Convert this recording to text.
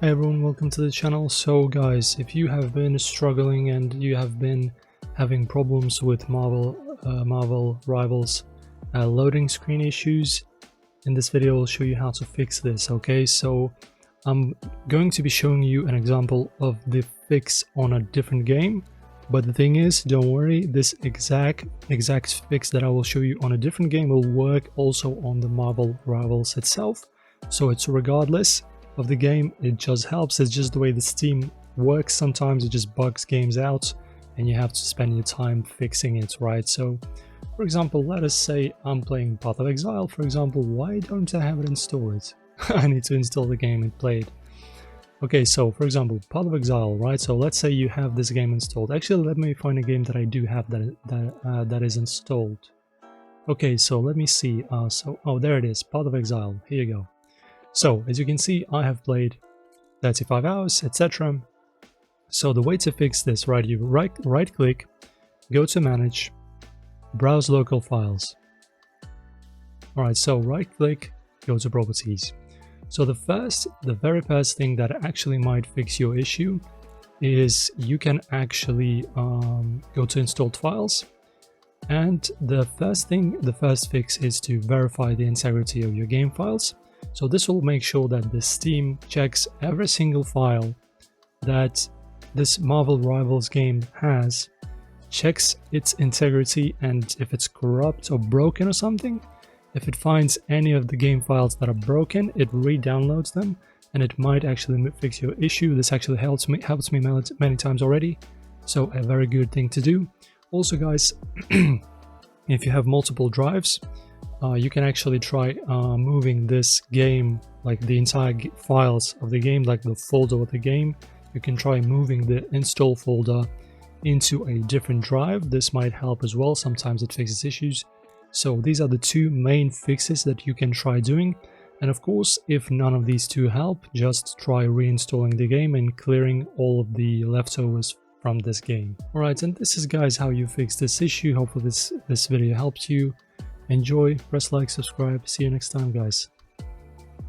Hi everyone, welcome to the channel. So guys, if you have been struggling and you have been having problems with Marvel Rivals loading screen issues, in this video I'll show you how to fix this. Okay, so I'm going to be showing you an example of the fix on a different game, but the thing is, don't worry, this exact fix that I will show you on a different game will work also on the Marvel Rivals itself. So it's regardless of the game, it just helps. It's just the way the Steam works. Sometimes it just bugs games out and you have to spend your time fixing it, right? So for example, let us say I'm playing Path of Exile, for example. Why don't I have it installed? I need to install the game and play it. Okay, so for example, Path of Exile, right? So let's say you have this game installed. Actually, let me find a game that I do have that is installed. Okay, so let me see. Oh, there it is, Path of Exile. Here you go. So as you can see, I have played 35 hours, etc. So the way to fix this, right? You right click, go to Manage, browse local files. All right, so right click, go to Properties. So the very first thing that actually might fix your issue is you can actually go to Installed Files, and the first fix is to verify the integrity of your game files. So this will make sure that the Steam checks every single file that this Marvel Rivals game has, checks its integrity, and if it's corrupt or broken or something, if it finds any of the game files that are broken, it re-downloads them, and it might actually fix your issue. This actually helps me many times already, so a very good thing to do. Also guys, if you have multiple drives, you can actually try moving this game, like the entire files of the game, like the folder of the game. You can try moving the install folder into a different drive. This might help as well. Sometimes it fixes issues. So these are the two main fixes that you can try doing. And of course, if none of these two help, just try reinstalling the game and clearing all of the leftovers from this game. Alright, and this is guys how you fix this issue. Hopefully this video helped you. Enjoy, press like, subscribe. See you next time guys.